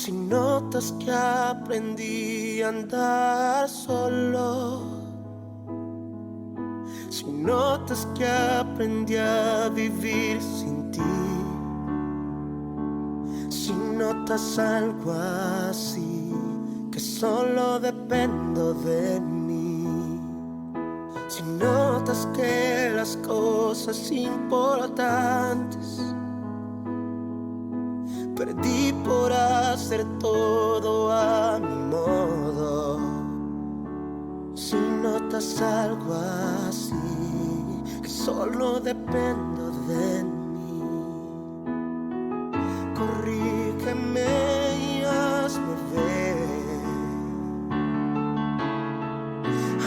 Si notas que aprendí a andar solo, si notas que aprendí a vivir sin ti, si notas algo así, que solo dependo de mí, si notas que las cosas importantes perdí por hacer todo a mi modo, si notas algo así, que solo dependo de mí, corrígeme y hazme ver,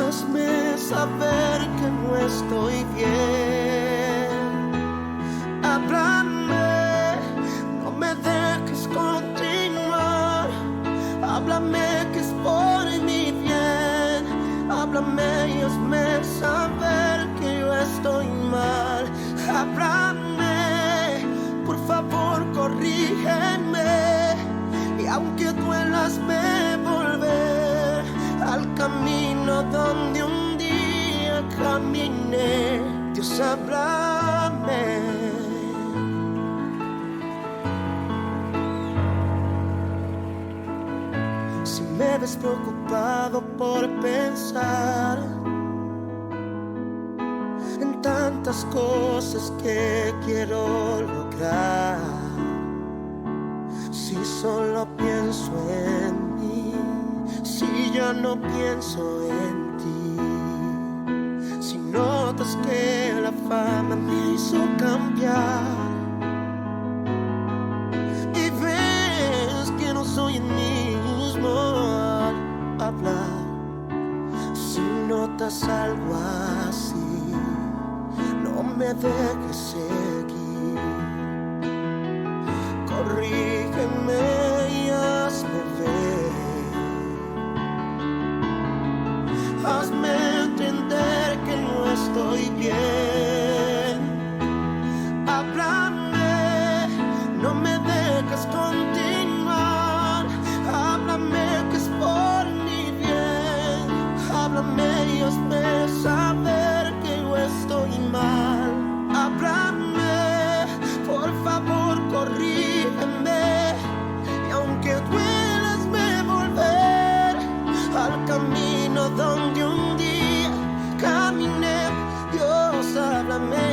hazme saber que no estoy bien, háblame, no me dejes continuar, háblame que es por mi bien, háblame y hazme saber que yo estoy mal, háblame, por favor corrígeme, y aunque duela hazme volver al camino donde un día caminé. Dios, háblame. Si me ves preocupado por pensar en tantas cosas que quiero lograr, si solo pienso en mí, si ya no pienso en ti, si notas que la fama me hizo cambiar y ves que no soy el mismo al hablar, si notas algo así, no me dejes seguir, corrígeme y hazme ver, hazme entender que no estoy bien, háblame, no me dejes continuar, háblame que es por mi bien, háblame y hazme saber que yo estoy mal, háblame, por favor corrígeme, y aunque duela hazme volver al camino donde un día caminé. Dios, háblame.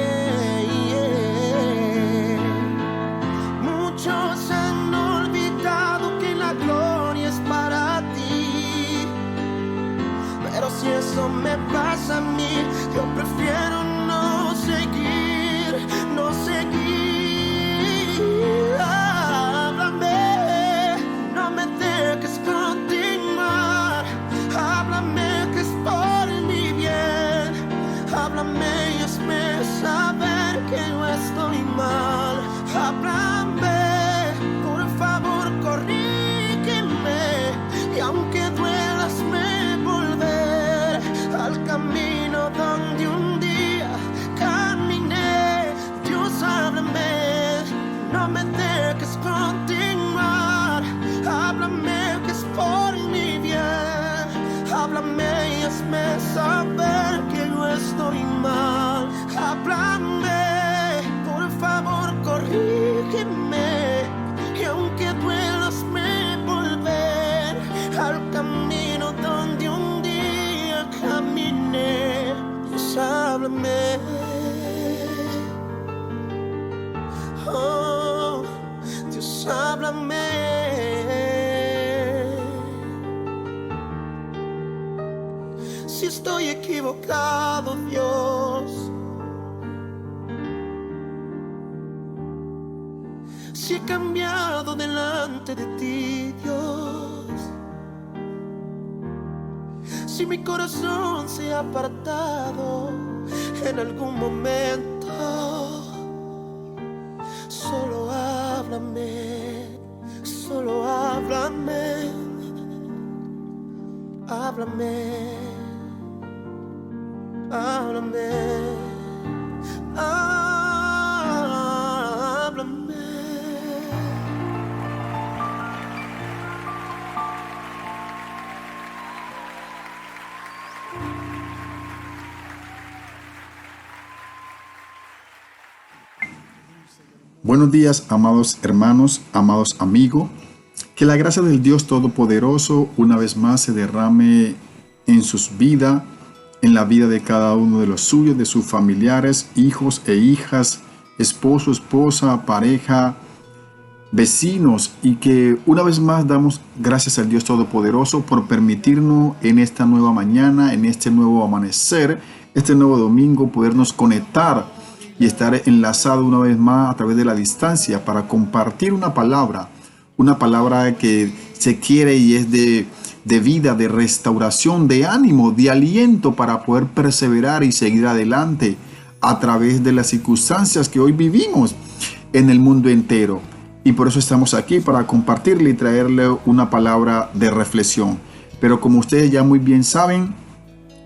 Muchos han olvidado que la gloria es para ti, pero si eso me pasa a mí, yo prefiero no seguir, no seguir. Háblame, no me dejes continuar, háblame que es por mi bien, háblame y hazme saber que yo estoy mal, háblame, por favor corrígeme, y aunque duela hazme volver al camino donde un día caminé. Dios, háblame, no me dejes continuar, háblame que es por mi bien, háblame y hazme saber que yo estoy mal, háblame, por favor corrígeme, y aunque duela hazme volver al camino donde un día caminé. Dios, háblame. Oh, Dios, háblame. Si estoy equivocado, Dios, si he cambiado delante de ti, Dios, si mi corazón se ha apartado en algún momento, solo háblame, solo háblame, háblame, háblame, háblame. Buenos días, amados hermanos, amados amigos. Que la gracia del Dios Todopoderoso una vez más se derrame en sus vidas, en la vida de cada uno de los suyos, de sus familiares, hijos e hijas, esposo, esposa, pareja, vecinos, y que una vez más damos gracias al Dios Todopoderoso por permitirnos en esta nueva mañana, en este nuevo amanecer, este nuevo domingo, podernos conectar y estar enlazado una vez más a través de la distancia para compartir una palabra que se quiere y es de vida, de restauración, de ánimo, de aliento para poder perseverar y seguir adelante a través de las circunstancias que hoy vivimos en el mundo entero. Y por eso estamos aquí, para compartirle y traerle una palabra de reflexión. Pero como ustedes ya muy bien saben,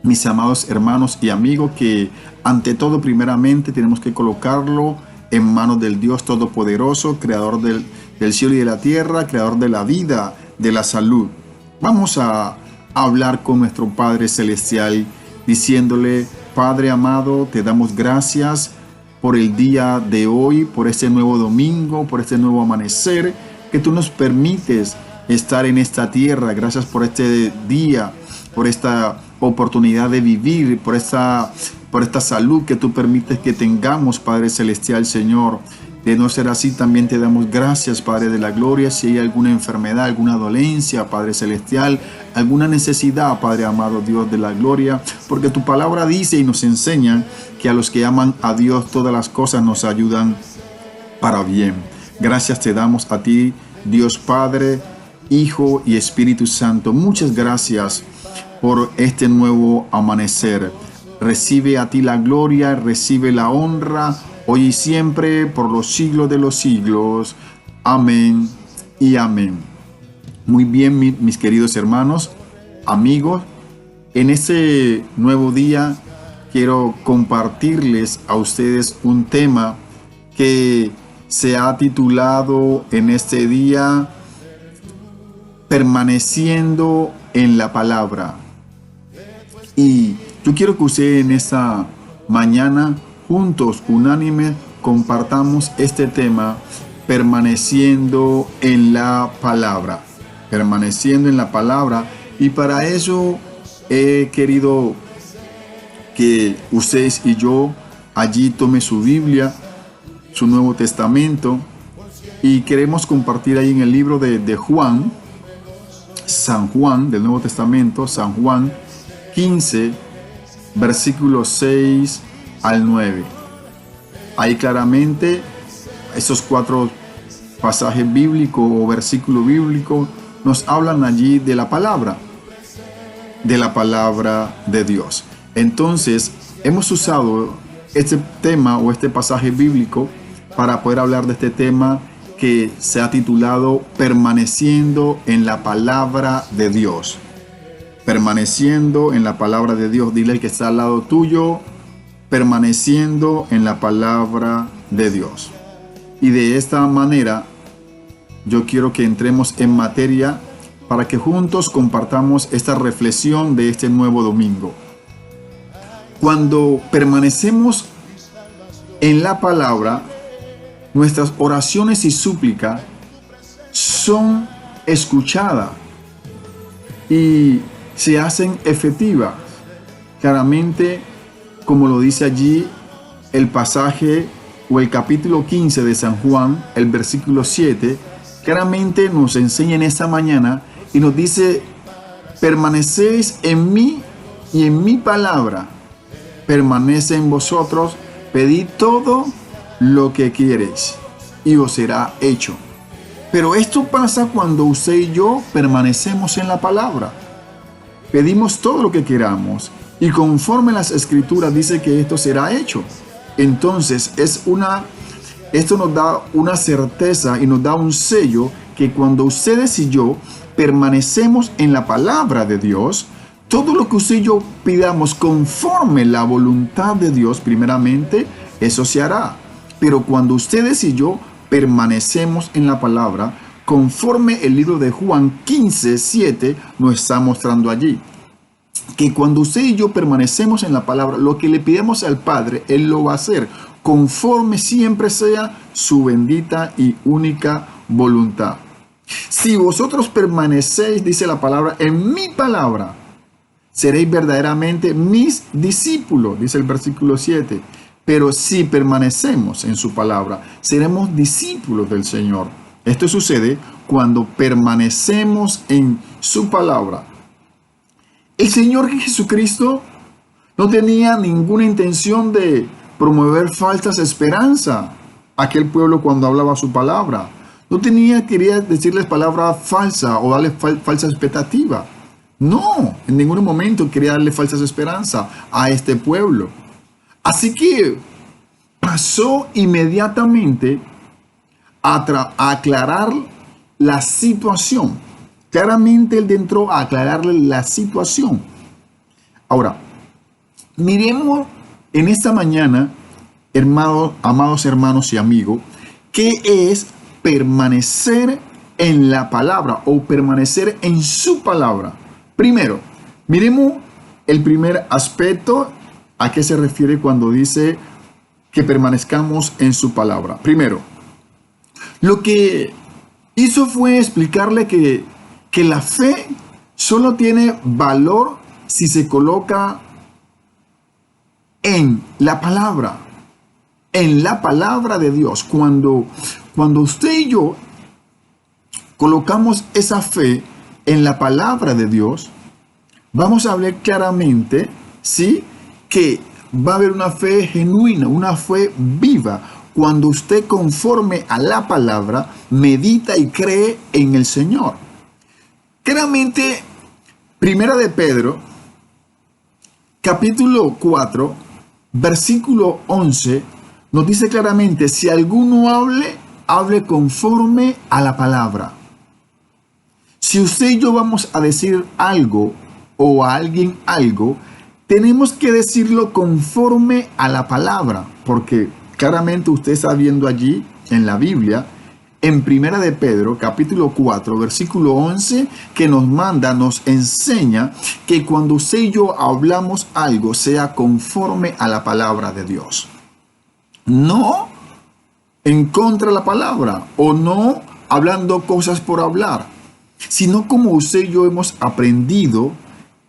mis amados hermanos y amigos, que ante todo primeramente tenemos que colocarlo en manos del Dios Todopoderoso, creador del cielo y de la tierra, creador de la vida, de la salud. Vamos a hablar con nuestro Padre Celestial diciéndole: Padre amado, te damos gracias por el día de hoy, por este nuevo domingo, por este nuevo amanecer, que tú nos permites estar en esta tierra. Gracias por este día, por esta oportunidad de vivir, por esta salud que tú permites que tengamos, Padre Celestial, Señor. De no ser así, también te damos gracias, Padre de la gloria. Si hay alguna enfermedad, alguna dolencia, Padre Celestial, alguna necesidad, Padre amado, Dios de la gloria, porque tu palabra dice y nos enseña que a los que aman a Dios todas las cosas nos ayudan para bien. Gracias te damos a ti, Dios Padre, Hijo y Espíritu Santo. Muchas gracias por este nuevo amanecer. Recibe a ti la gloria, recibe la honra, hoy y siempre, por los siglos de los siglos. Amén y amén. Muy bien, mis queridos hermanos, amigos, en este nuevo día quiero compartirles a ustedes un tema que se ha titulado en este día Permaneciendo en la Palabra. Y yo quiero que ustedes en esta mañana, juntos, unánimes, compartamos este tema, permaneciendo en la palabra. Permaneciendo en la palabra. Y para eso he querido que ustedes y yo allí tome su Biblia, su Nuevo Testamento, y queremos compartir ahí en el libro de Juan, San Juan, del Nuevo Testamento, San Juan 15, versículos 6 al 9. Ahí claramente esos 4 pasajes bíblicos o versículos bíblicos nos hablan allí de la palabra de Dios. Entonces hemos usado este tema o este pasaje bíblico para poder hablar de este tema que se ha titulado Permaneciendo en la Palabra de Dios. Permaneciendo en la Palabra de Dios. Dile al que está al lado tuyo: permaneciendo en la Palabra de Dios. Y de esta manera yo quiero que entremos en materia para que juntos compartamos esta reflexión de este nuevo domingo. Cuando permanecemos en la palabra, nuestras oraciones y súplicas son escuchadas y se hacen efectivas. Claramente, como lo dice allí el pasaje o el capítulo 15 de San Juan, el versículo 7, claramente nos enseña en esta mañana y nos dice: permanecéis en mí y en mi palabra permanece en vosotros, pedid todo lo que quiereis y os será hecho. Pero esto pasa cuando usted y yo permanecemos en la palabra. Pedimos todo lo que queramos y conforme las escrituras dice que esto será hecho. Entonces esto nos da una certeza y nos da un sello que cuando ustedes y yo permanecemos en la palabra de Dios, todo lo que usted y yo pidamos conforme la voluntad de Dios, primeramente, eso se hará. Pero cuando ustedes y yo permanecemos en la palabra, conforme el libro de Juan 15, 7 nos está mostrando allí, que cuando usted y yo permanecemos en la palabra, lo que le pidamos al Padre, Él lo va a hacer. conforme siempre sea su bendita y única voluntad. Si vosotros permanecéis, dice la palabra, en mi palabra, seréis verdaderamente mis discípulos, dice el versículo 7. Pero si permanecemos en su palabra, seremos discípulos del Señor. Esto sucede cuando permanecemos en su palabra. El Señor Jesucristo no tenía ninguna intención de promover falsas esperanzas a aquel pueblo cuando hablaba su palabra. No quería decirles palabras falsas o darles falsa expectativa. No, en ningún momento quería darle falsas esperanzas a este pueblo. Así que pasó inmediatamente a aclarar la situación. Claramente él entró a aclararle la situación. Ahora, miremos en esta mañana, amados hermanos y amigos, ¿qué es permanecer en la palabra o permanecer en su palabra? Primero, miremos el primer aspecto. ¿A qué se refiere cuando dice que permanezcamos en su palabra? Primero, lo que hizo fue explicarle que la fe solo tiene valor si se coloca en la palabra de Dios. Cuando usted y yo colocamos esa fe en la palabra de Dios, vamos a ver claramente, ¿sí?, que va a haber una fe genuina, una fe viva, cuando usted conforme a la palabra medita y cree en el Señor. Claramente, Primera de Pedro, capítulo 4, versículo 11, nos dice claramente: si alguno hable conforme a la palabra. Si usted y yo vamos a decir algo o a alguien algo, tenemos que decirlo conforme a la palabra, porque claramente usted está viendo allí en la Biblia, en Primera de Pedro, capítulo 4, versículo 11, que nos enseña que cuando usted y yo hablamos algo, sea conforme a la palabra de Dios. No en contra de la palabra, o no hablando cosas por hablar, sino como usted y yo hemos aprendido,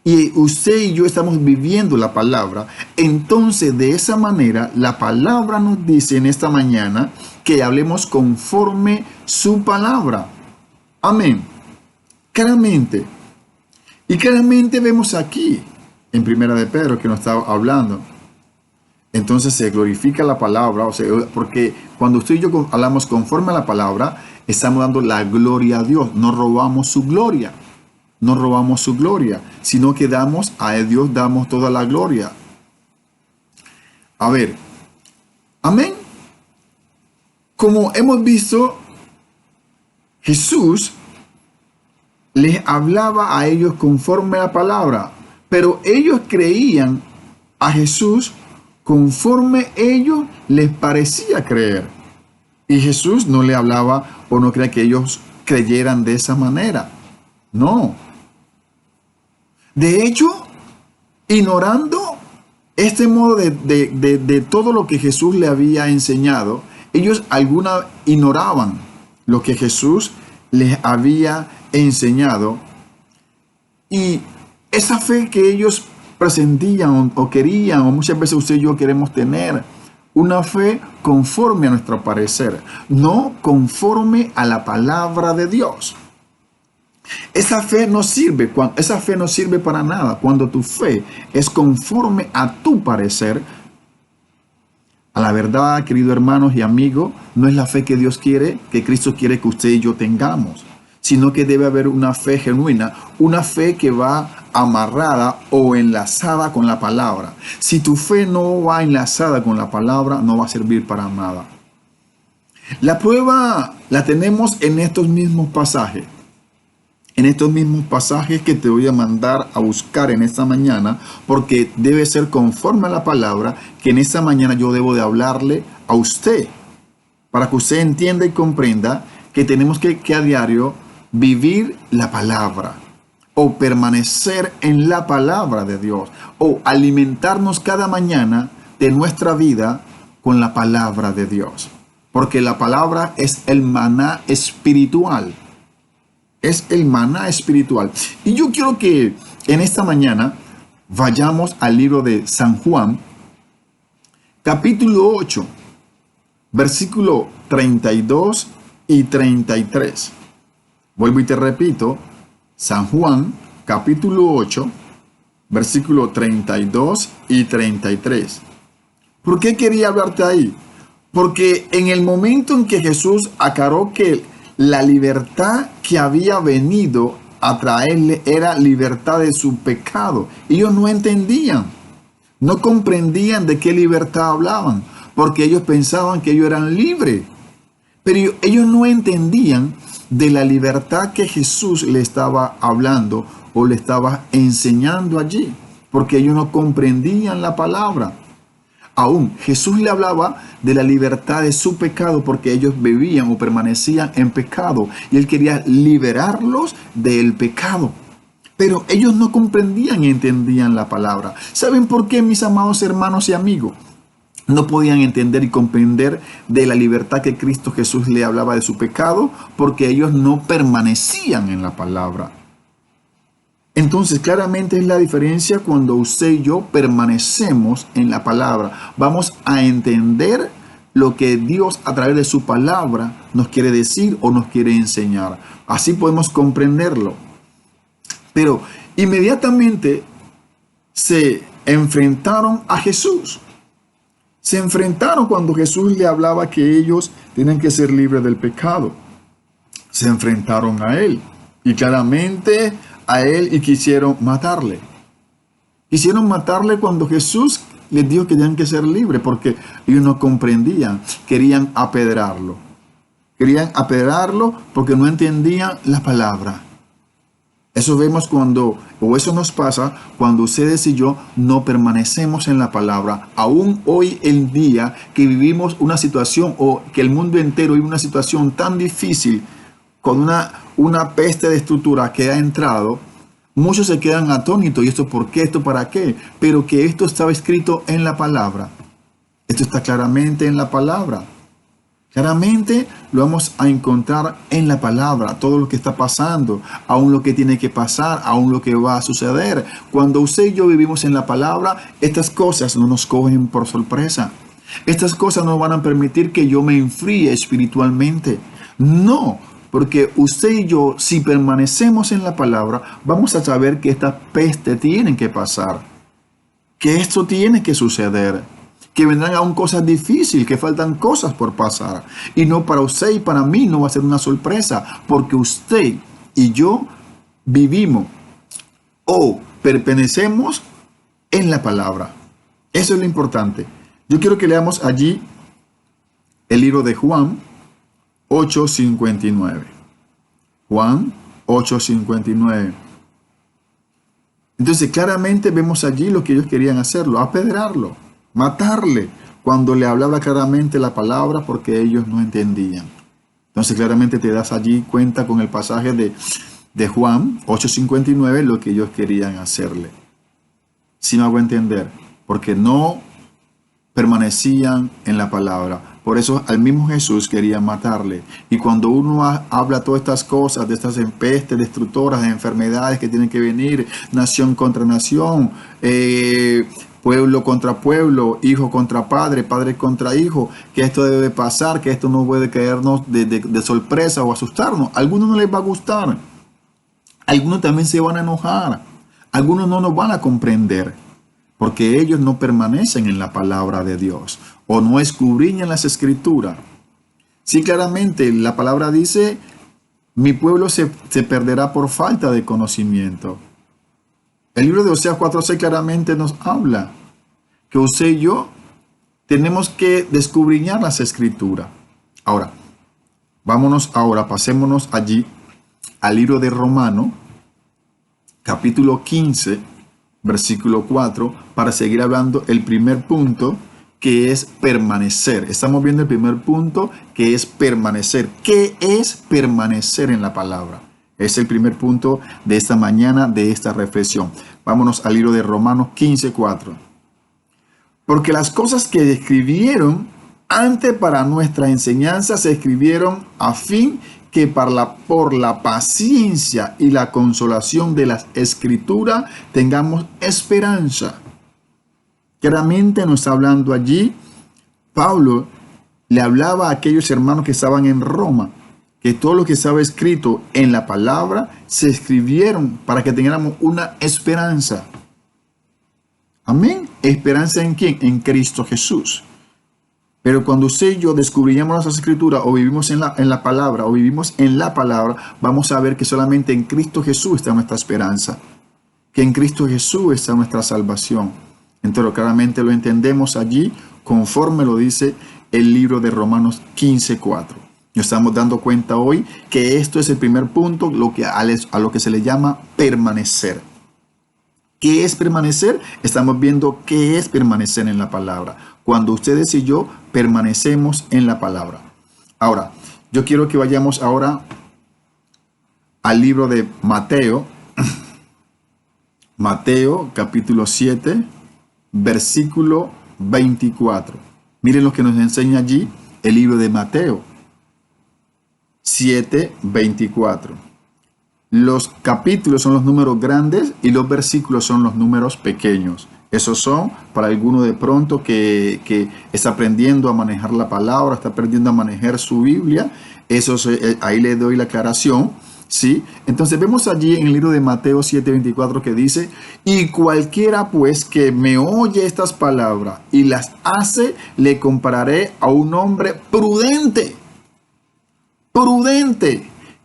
y usted y yo estamos viviendo la palabra. Entonces, de esa manera, la palabra nos dice en esta mañana que hablemos conforme su palabra. Amén. Claramente. Y claramente vemos aquí, en Primera de Pedro, que nos está hablando. Entonces se glorifica la palabra, o sea, porque cuando usted y yo hablamos conforme a la palabra, estamos dando la gloria a Dios. No robamos su gloria. No robamos su gloria, sino que a Dios damos toda la gloria. A ver, amén. Como hemos visto, Jesús les hablaba a ellos conforme a la palabra, pero ellos creían a Jesús conforme ellos les parecía creer. Y Jesús no le hablaba o no creía que ellos creyeran de esa manera. No. De hecho, ignorando este modo de todo lo que Jesús le había enseñado, ellos ignoraban lo que Jesús les había enseñado. Y esa fe que ellos presentían o querían, o muchas veces usted y yo queremos tener, una fe conforme a nuestro parecer, no conforme a la palabra de Dios. Esa fe no sirve para nada cuando tu fe es conforme a tu parecer. A la verdad, queridos hermanos y amigos, no es la fe que Dios quiere, que Cristo quiere que usted y yo tengamos, sino que debe haber una fe genuina, una fe que va amarrada o enlazada con la palabra. Si tu fe no va enlazada con la palabra, no va a servir para nada. La prueba la tenemos en estos mismos pasajes. En estos mismos pasajes que te voy a mandar a buscar en esta mañana, porque debe ser conforme a la palabra que en esta mañana yo debo de hablarle a usted, para que usted entienda y comprenda que tenemos que a diario vivir la palabra, o permanecer en la palabra de Dios, o alimentarnos cada mañana de nuestra vida con la palabra de Dios. Porque la palabra es el maná espiritual. Es el maná espiritual. Y yo quiero que en esta mañana vayamos al libro de San Juan, capítulo 8, versículo 32 y 33. Vuelvo y te repito, San Juan, capítulo 8, versículo 32 y 33. ¿Por qué quería hablarte ahí? Porque en el momento en que Jesús aclaró que la libertad que había venido a traerle era libertad de su pecado, ellos no entendían, no comprendían de qué libertad hablaban, porque ellos pensaban que ellos eran libres, pero ellos no entendían de la libertad que Jesús le estaba hablando o le estaba enseñando allí, porque ellos no comprendían la palabra. Aún Jesús le hablaba de la libertad de su pecado porque ellos vivían o permanecían en pecado y él quería liberarlos del pecado. Pero ellos no comprendían y entendían la palabra. ¿Saben por qué, mis amados hermanos y amigos? No podían entender y comprender de la libertad que Cristo Jesús le hablaba de su pecado porque ellos no permanecían en la palabra. Entonces, claramente es la diferencia cuando usted y yo permanecemos en la palabra. Vamos a entender lo que Dios a través de su palabra nos quiere decir o nos quiere enseñar. Así podemos comprenderlo. Pero inmediatamente se enfrentaron a Jesús. Se enfrentaron cuando Jesús le hablaba que ellos tienen que ser libres del pecado. Se enfrentaron a él. Y claramente a él y quisieron matarle. Quisieron matarle cuando Jesús les dijo que tenían que ser libres porque ellos no comprendían. Querían apedrearlo. Querían apedrearlo porque no entendían la palabra. Eso vemos cuando, o eso nos pasa cuando ustedes y yo no permanecemos en la palabra. Aún hoy en día que vivimos una situación o que el mundo entero vive una situación tan difícil con una peste de estructura que ha entrado, muchos se quedan atónitos. ¿Y esto por qué? ¿Esto para qué? Pero que esto estaba escrito en la palabra. Esto está claramente en la palabra. Claramente lo vamos a encontrar en la palabra. Todo lo que está pasando, aún lo que tiene que pasar, aún lo que va a suceder. Cuando usted y yo vivimos en la palabra, estas cosas no nos cogen por sorpresa. Estas cosas no van a permitir que yo me enfríe espiritualmente. No. Porque usted y yo, si permanecemos en la palabra, vamos a saber que esta peste tiene que pasar. Que esto tiene que suceder. Que vendrán aún cosas difíciles, que faltan cosas por pasar. Y no para usted y para mí no va a ser una sorpresa. Porque usted y yo vivimos o pertenecemos en la palabra. Eso es lo importante. Yo quiero que leamos allí el libro de Juan 8:59. Juan 8:59. Entonces claramente vemos allí lo que ellos querían hacerlo, apedrearlo, matarle, cuando le hablaba claramente la palabra porque ellos no entendían. Entonces claramente te das allí cuenta con el pasaje de Juan 8:59 lo que ellos querían hacerle. Si me hago entender, porque no permanecían en la palabra. Por eso al mismo Jesús quería matarle. Y cuando uno habla todas estas cosas, de estas pestes destructoras, de enfermedades que tienen que venir, nación contra nación, pueblo contra pueblo, hijo contra padre, padre contra hijo, que esto debe pasar, que esto no puede caernos de sorpresa o asustarnos. A algunos no les va a gustar. Algunos también se van a enojar. Algunos no nos van a comprender. Porque ellos no permanecen en la palabra de Dios o no escudriñan las escrituras. Sí, claramente la palabra dice, mi pueblo se perderá por falta de conocimiento. El libro de Oseas 4:6 claramente nos habla que usted y yo tenemos que escudriñar las escrituras. Ahora, pasémonos allí al libro de Romanos, capítulo 15, versículo 4, para seguir hablando el primer punto, que es permanecer. Estamos viendo el primer punto, que es permanecer. ¿Qué es permanecer en la palabra? Es el primer punto de esta mañana, de esta reflexión. Vámonos al libro de Romanos 15:4. Porque las cosas que describieron antes para nuestra enseñanza se escribieron a fin que por la paciencia y la consolación de las Escrituras tengamos esperanza. Claramente nos está hablando allí. Pablo le hablaba a aquellos hermanos que estaban en Roma, que todo lo que estaba escrito en la palabra se escribieron para que tengamos una esperanza. Amén. ¿Esperanza en quién? En Cristo Jesús. Pero cuando usted y yo descubrimos las escrituras o vivimos en la palabra o vivimos en la palabra, vamos a ver que solamente en Cristo Jesús está nuestra esperanza, que en Cristo Jesús está nuestra salvación. Entonces claramente lo entendemos allí conforme lo dice el libro de Romanos 15:4. Nos estamos dando cuenta hoy que esto es el primer punto, a lo que se le llama permanecer. ¿Qué es permanecer? Estamos viendo qué es permanecer en la palabra. Cuando ustedes y yo permanecemos en la palabra. Ahora, yo quiero que vayamos ahora al libro de Mateo. Mateo capítulo 7, versículo 24. Miren lo que nos enseña allí el libro de Mateo 7, 24. Los capítulos son los números grandes y los versículos son los números pequeños. Esos son para alguno de pronto que está aprendiendo a manejar la palabra, está aprendiendo a manejar su Biblia. Ahí le doy la aclaración, ¿sí? Entonces vemos allí en el libro de Mateo 7:24 que dice: y cualquiera pues que me oye estas palabras y las hace, le compararé a un hombre prudente,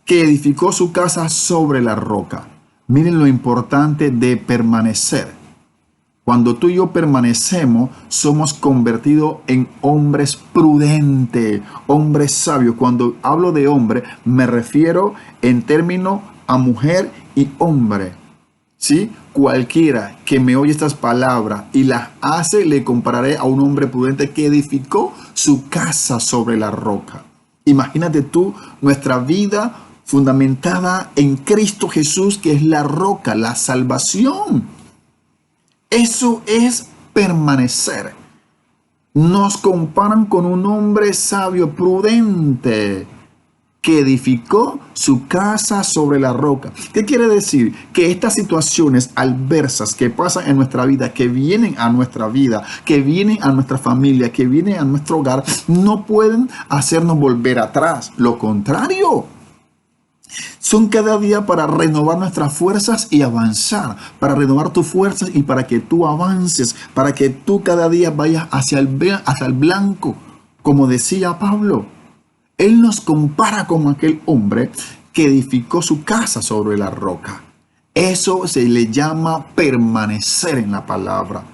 que edificó su casa sobre la roca. Miren lo importante de permanecer. Cuando tú y yo permanecemos, somos convertidos en hombres prudentes, hombres sabios. Cuando hablo de hombre, me refiero en términos a mujer y hombre. ¿Sí? Cualquiera que me oye estas palabras y las hace, le compararé a un hombre prudente que edificó su casa sobre la roca. Imagínate tú nuestra vida fundamentada en Cristo Jesús, que es la roca, la salvación. Eso es permanecer. Nos comparan con un hombre sabio, prudente, que edificó su casa sobre la roca. ¿Qué quiere decir? Que estas situaciones adversas que pasan en nuestra vida, que vienen a nuestra vida, que vienen a nuestra familia, que vienen a nuestro hogar, no pueden hacernos volver atrás. Lo contrario. Son cada día para renovar nuestras fuerzas y avanzar, para renovar tus fuerzas y para que tú avances, para que tú cada día vayas hacia el blanco, como decía Pablo. Él nos compara con aquel hombre que edificó su casa sobre la roca. Eso se le llama permanecer en la palabra.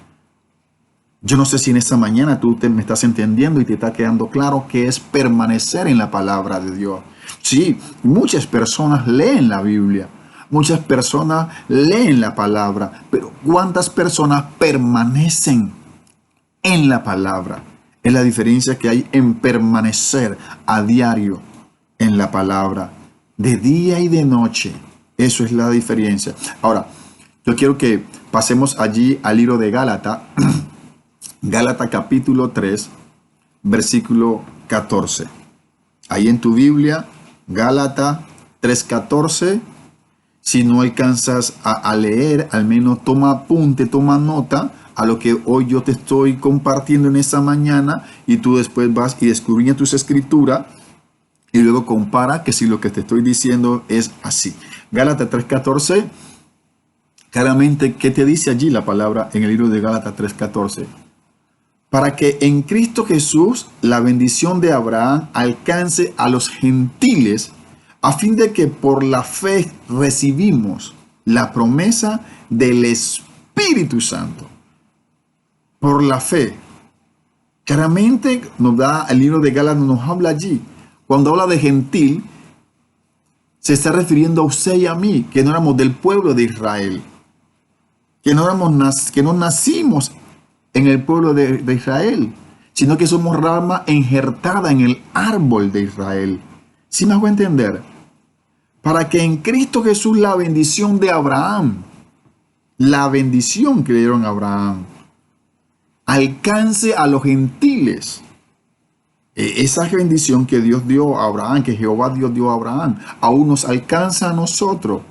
Yo no sé si en esta mañana tú me estás entendiendo y te está quedando claro que es permanecer en la palabra de Dios. Sí, muchas personas leen la Biblia, muchas personas leen la palabra, pero ¿cuántas personas permanecen en la palabra? Es la diferencia que hay en permanecer a diario en la palabra, de día y de noche. Eso es la diferencia. Ahora, yo quiero que pasemos allí al libro de Gálatas, Gálatas capítulo 3, versículo 14. Ahí en tu Biblia, Gálatas 3:14. Si no alcanzas a leer, al menos toma apunte, toma nota a lo que hoy yo te estoy compartiendo en esta mañana, y tú después vas y descubres tus escrituras y luego compara que si lo que te estoy diciendo es así. Gálatas 3:14, claramente, ¿qué te dice allí la palabra en el libro de Gálatas 3:14? Para que en Cristo Jesús la bendición de Abraham alcance a los gentiles, a fin de que por la fe recibimos la promesa del Espíritu Santo. Por la fe. Claramente nos da el libro de Gálatas, nos habla allí. Cuando habla de gentil, se está refiriendo a usted y a mí, que no éramos del pueblo de Israel, que no nacimos en el pueblo de Israel, sino que somos rama enjertada en el árbol de Israel. ¿Sí me hago entender? Para que en Cristo Jesús la bendición de Abraham, la bendición que le dieron a Abraham, alcance a los gentiles. Esa bendición que Dios dio a Abraham, que Jehová Dios dio a Abraham, aún nos alcanza a nosotros.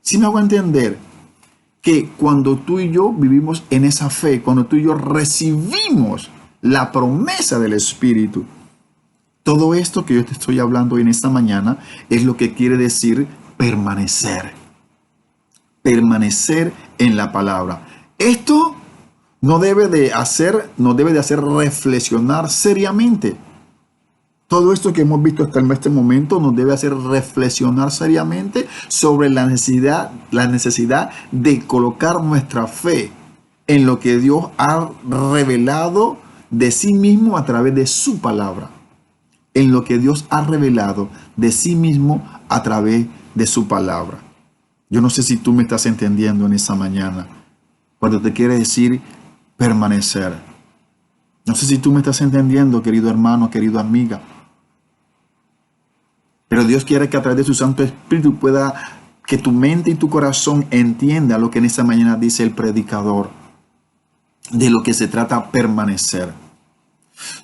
¿Sí me hago entender? Que cuando tú y yo vivimos en esa fe, cuando tú y yo recibimos la promesa del Espíritu, todo esto que yo te estoy hablando en esta mañana es lo que quiere decir permanecer. Permanecer en la palabra. Esto nos debe de hacer reflexionar seriamente. Todo esto que hemos visto hasta este momento nos debe hacer reflexionar seriamente sobre la necesidad de colocar nuestra fe en lo que Dios ha revelado de sí mismo a través de su palabra. En lo que Dios ha revelado de sí mismo a través de su palabra. Yo no sé si tú me estás entendiendo en esta mañana, cuando te quiere decir permanecer. No sé si tú me estás entendiendo, querido hermano, querida amiga. Pero Dios quiere que a través de su Santo Espíritu que tu mente y tu corazón entienda lo que en esta mañana dice el predicador, de lo que se trata permanecer.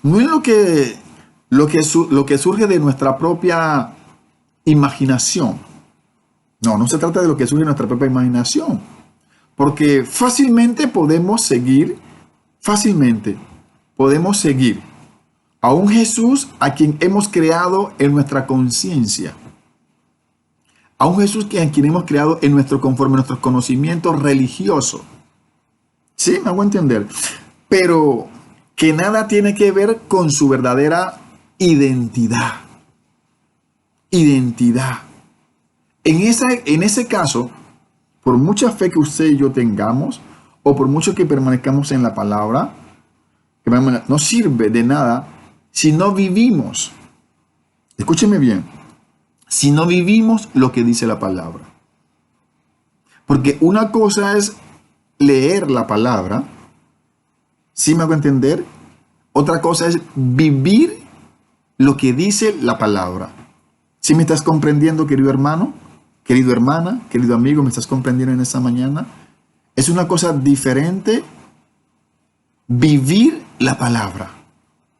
No es lo que surge de nuestra propia imaginación. No se trata de lo que surge de nuestra propia imaginación. Porque fácilmente podemos seguir a un Jesús a quien hemos creado en nuestra conciencia. A un Jesús a quien hemos creado conforme a nuestros conocimientos religiosos. ¿Sí? ¿Me hago entender? Pero que nada tiene que ver con su verdadera identidad. Identidad. En ese caso, por mucha fe que usted y yo tengamos, o por mucho que permanezcamos en la palabra, no sirve de nada si no vivimos. Escúcheme bien. Si no vivimos lo que dice la palabra. Porque una cosa es leer la palabra, ¿sí me hago entender? Otra cosa es vivir lo que dice la palabra. ¿Sí me estás comprendiendo, querido hermano? Querido hermana, querido amigo, ¿me estás comprendiendo en esta mañana? Es una cosa diferente vivir la palabra,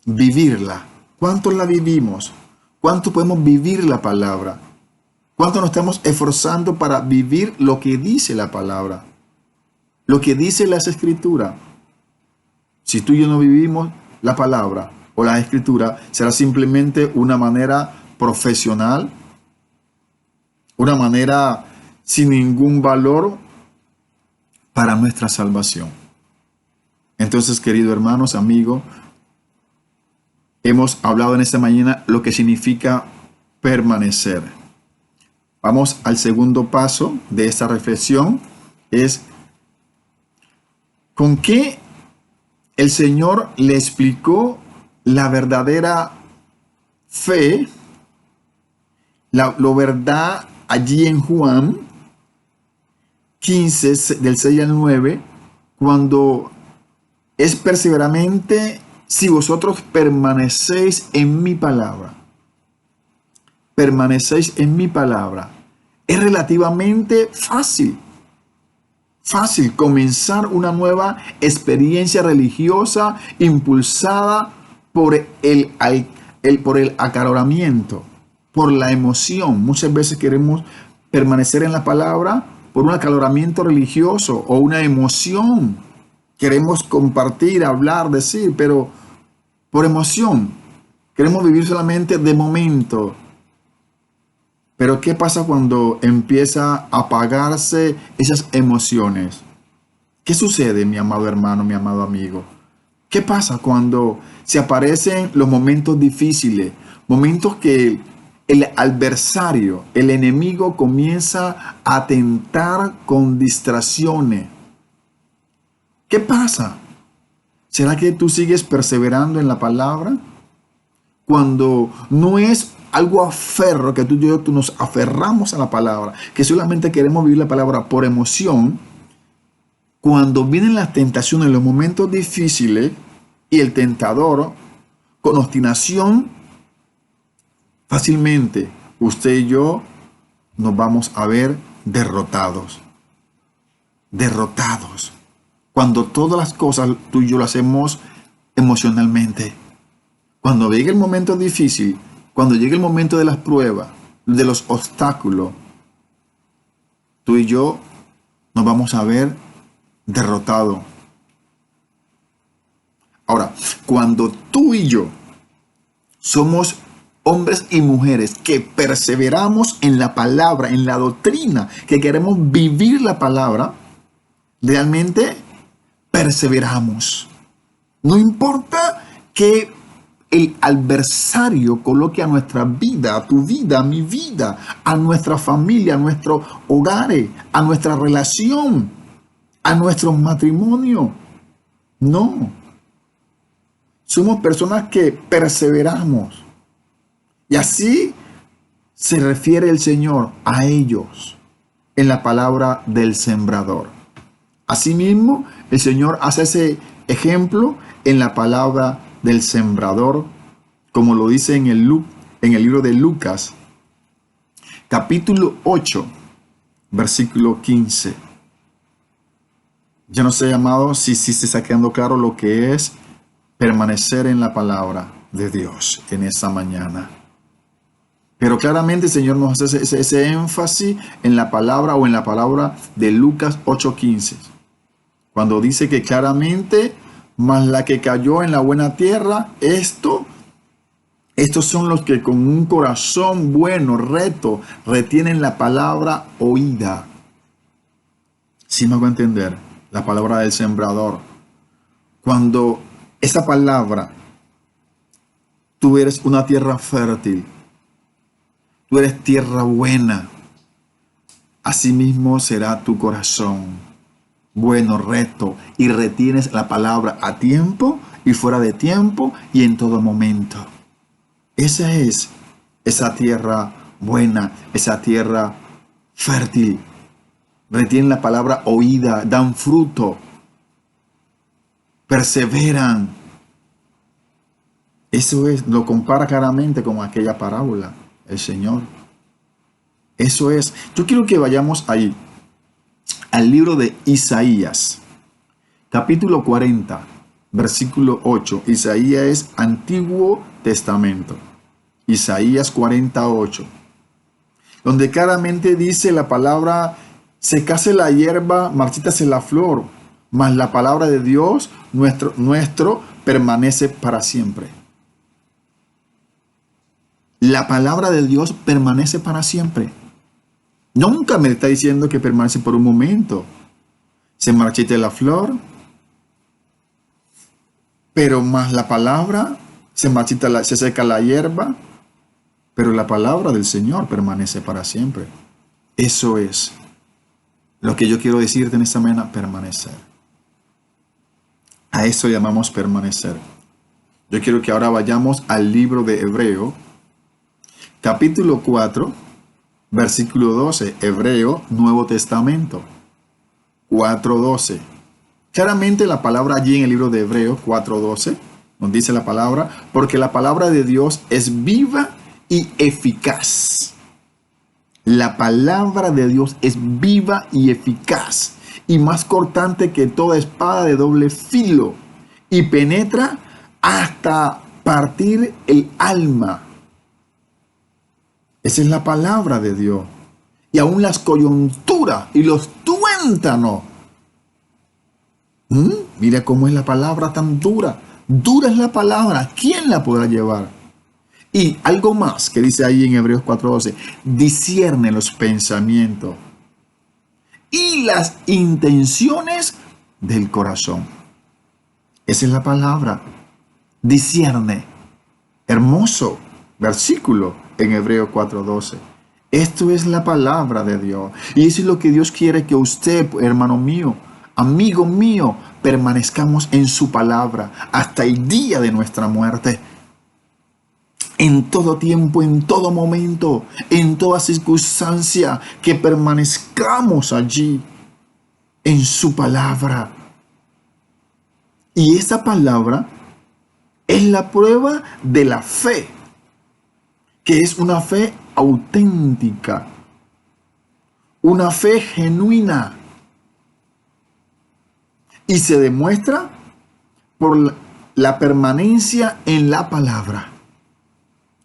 vivirla. ¿Cuánto la vivimos? ¿Cuánto podemos vivir la palabra? ¿Cuánto nos estamos esforzando para vivir lo que dice la palabra? Lo que dice las escrituras. Si tú y yo no vivimos la palabra o la escritura, será simplemente una manera profesional, una manera sin ningún valor para nuestra salvación. Entonces, queridos hermanos, amigos, hemos hablado en esta mañana lo que significa permanecer. Vamos al segundo paso de esta reflexión, es con qué el Señor le explicó la verdadera fe, lo verdad allí en Juan 15, del 6 al 9, cuando es perseveramente si vosotros permanecéis en mi palabra. Permanecéis en mi palabra. Es relativamente fácil comenzar una nueva experiencia religiosa impulsada por el acaloramiento, por la emoción. Muchas veces queremos permanecer en la palabra por un acaloramiento religioso o una emoción. Queremos compartir, hablar, decir, pero por emoción. Queremos vivir solamente de momento. Pero ¿qué pasa cuando empieza a apagarse esas emociones? ¿Qué sucede, mi amado hermano, mi amado amigo? ¿Qué pasa cuando se aparecen los momentos difíciles? Momentos que el adversario, el enemigo comienza a tentar con distracciones. ¿Qué pasa? ¿Será que tú sigues perseverando en la palabra? Cuando no es algo aferro, que tú y yo nos aferramos a la palabra, que solamente queremos vivir la palabra por emoción. Cuando vienen las tentaciones, los momentos difíciles, y el tentador, con obstinación, fácilmente usted y yo nos vamos a ver derrotados. Cuando todas las cosas tú y yo las hacemos emocionalmente. Cuando llegue el momento difícil, cuando llegue el momento de las pruebas, de los obstáculos, tú y yo nos vamos a ver derrotados. Ahora, cuando tú y yo somos hombres y mujeres que perseveramos en la palabra, en la doctrina, que queremos vivir la palabra, realmente perseveramos. No importa que el adversario coloque a nuestra vida, a tu vida, a mi vida, a nuestra familia, a nuestros hogares, a nuestra relación, a nuestro matrimonio. No. Somos personas que perseveramos. Y así se refiere el Señor a ellos en la palabra del sembrador. Asimismo, el Señor hace ese ejemplo en la palabra del sembrador, como lo dice en el libro de Lucas, capítulo 8, versículo 15. Yo no sé, amado, si se está quedando claro lo que es permanecer en la palabra de Dios en esa mañana. Pero claramente el Señor nos hace ese énfasis en la palabra o en la palabra de Lucas 8:15. Cuando dice que claramente, mas la que cayó en la buena tierra, estos son los que con un corazón bueno, recto, retienen la palabra oída. ¿Sí me hago entender? La palabra del sembrador. Cuando esa palabra, tú eres una tierra fértil, tú eres tierra buena, asimismo será tu corazón bueno, recto, y retienes la palabra a tiempo y fuera de tiempo y en todo momento. Esa es esa tierra buena, esa tierra fértil. Retienen la palabra oída, dan fruto, perseveran. Eso es, lo compara claramente con aquella parábola, el Señor. Eso es. Yo quiero que vayamos ahí, al libro de Isaías, capítulo 40, versículo 8. Isaías es Antiguo Testamento. Isaías 48, donde claramente dice la palabra: secase la hierba, marchítase la flor, mas la palabra de Dios nuestro permanece para siempre. La palabra de Dios permanece para siempre. Nunca me está diciendo que permanece por un momento. Se marchite la flor, pero más la palabra, se seca la hierba, pero la palabra del Señor permanece para siempre. Eso es lo que yo quiero decirte en esta mañana: permanecer. A eso llamamos permanecer. Yo quiero que ahora vayamos al libro de Hebreo, capítulo 4, versículo 12. Hebreo, Nuevo Testamento, 4:12. Claramente la palabra allí en el libro de Hebreo 4:12 nos dice la palabra: porque la palabra de Dios es viva y eficaz. La palabra de Dios es viva y eficaz, y más cortante que toda espada de doble filo, y penetra hasta partir el alma. Esa es la palabra de Dios. Y aún las coyunturas y los tuéntanos. Mira cómo es la palabra tan dura. Dura es la palabra. ¿Quién la podrá llevar? Y algo más que dice ahí en Hebreos 4:12. Discierne los pensamientos y las intenciones del corazón. Esa es la palabra. Discierne. Hermoso versículo en Hebreos 4:12. Esto es la palabra de Dios. Y eso es lo que Dios quiere que usted, hermano mío, amigo mío, permanezcamos en su palabra hasta el día de nuestra muerte. En todo tiempo, en todo momento, en toda circunstancia, que permanezcamos allí en su palabra. Y esa palabra es la prueba de la fe, que es una fe auténtica, una fe genuina. Y se demuestra por la permanencia en la palabra.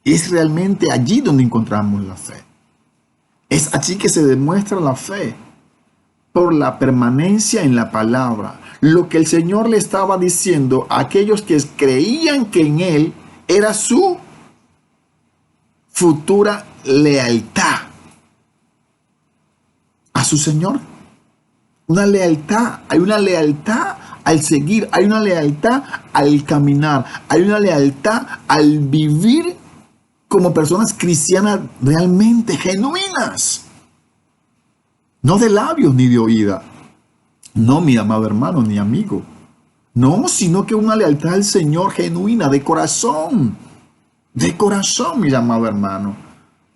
Es realmente allí donde encontramos la fe. Es allí que se demuestra la fe, por la permanencia en la palabra. Lo que el Señor le estaba diciendo a aquellos que creían que en Él era su futura lealtad a su Señor. Una lealtad, hay una lealtad al seguir, hay una lealtad al caminar, hay una lealtad al vivir como personas cristianas realmente genuinas. No de labios ni de oída. No, mi amado hermano ni amigo. No, sino que una lealtad al Señor genuina, de corazón. De corazón, mi amado hermano.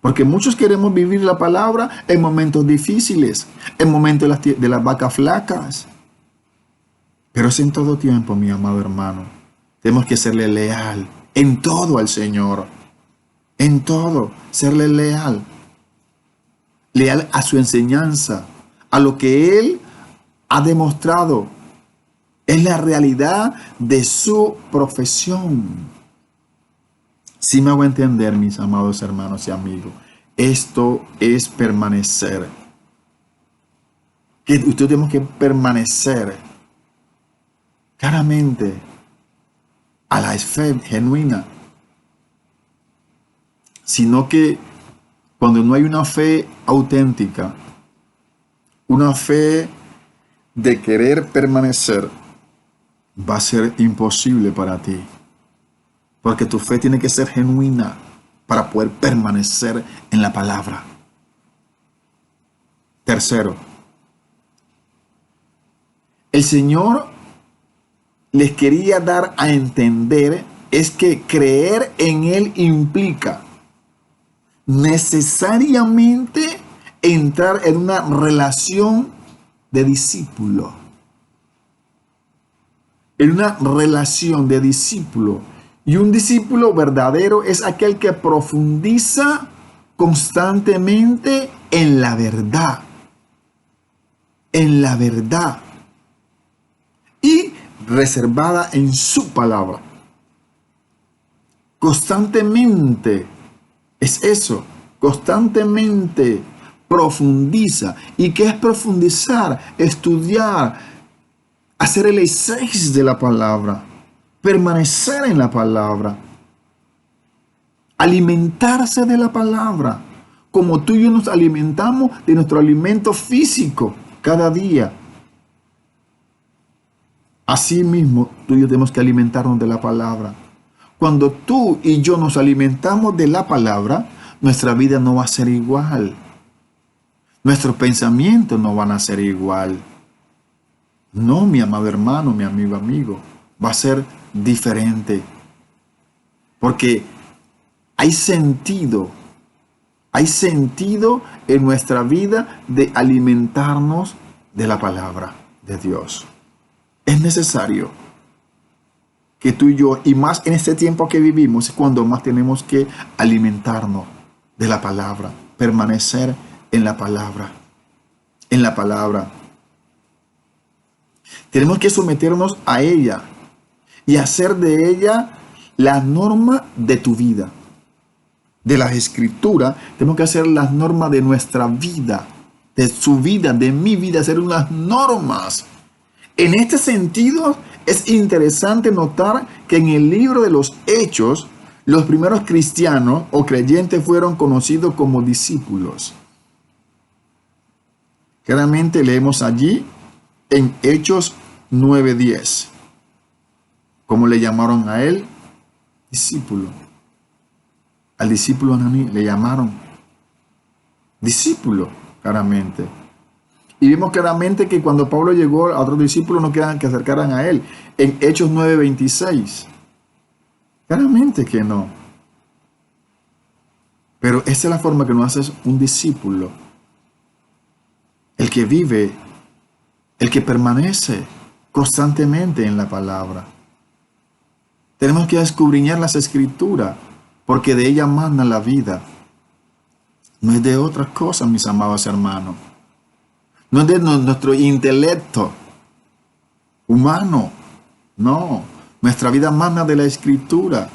Porque muchos queremos vivir la palabra en momentos difíciles, en momentos de las vacas flacas. Pero es en todo tiempo, mi amado hermano. Tenemos que serle leal en todo al Señor. En todo, serle leal. Leal a su enseñanza, a lo que Él ha demostrado. Es la realidad de su profesión. Si me hago entender, mis amados hermanos y amigos, esto es permanecer. Que usted tenemos que permanecer claramente a la fe genuina. Sino que cuando no hay una fe auténtica, una fe de querer permanecer, va a ser imposible para ti. Porque tu fe tiene que ser genuina para poder permanecer en la palabra. Tercero, el Señor les quería dar a entender es que creer en Él implica necesariamente entrar en una relación de discípulo. En una relación de discípulo. Y un discípulo verdadero es aquel que profundiza constantemente en la verdad. En la verdad. Y reservada en su palabra. Constantemente. Es eso, constantemente profundiza. ¿Y qué es profundizar? Estudiar, hacer el exégesis de la palabra, permanecer en la palabra, alimentarse de la palabra, como tú y yo nos alimentamos de nuestro alimento físico cada día. Así mismo, tú y yo tenemos que alimentarnos de la palabra. Cuando tú y yo nos alimentamos de la palabra, nuestra vida no va a ser igual. Nuestros pensamientos no van a ser igual. No, mi amado hermano, mi amigo, va a ser diferente. Porque hay sentido en nuestra vida de alimentarnos de la palabra de Dios. Es necesario que tú y yo, y más en este tiempo que vivimos, es cuando más tenemos que alimentarnos de la palabra, permanecer en la palabra, en la palabra. Tenemos que someternos a ella y hacer de ella la norma de tu vida. De las escrituras, tenemos que hacer las normas de nuestra vida, de su vida, de mi vida, hacer unas normas. En este sentido, es interesante notar que en el libro de los Hechos, los primeros cristianos o creyentes fueron conocidos como discípulos. Claramente leemos allí en Hechos 9:10. ¿Cómo le llamaron a él? Discípulo. Al discípulo Ananí le llamaron discípulo, claramente. Y vimos claramente que cuando Pablo llegó a otros discípulos no querían que acercaran a él. En Hechos 9:26. Claramente que no. Pero esa es la forma que nos hace un discípulo. El que vive, el que permanece constantemente en la palabra. Tenemos que escudriñar las escrituras, porque de ellas manda la vida. No es de otras cosas, mis amados hermanos. No es de nuestro intelecto humano. No. Nuestra vida mana de la Escritura.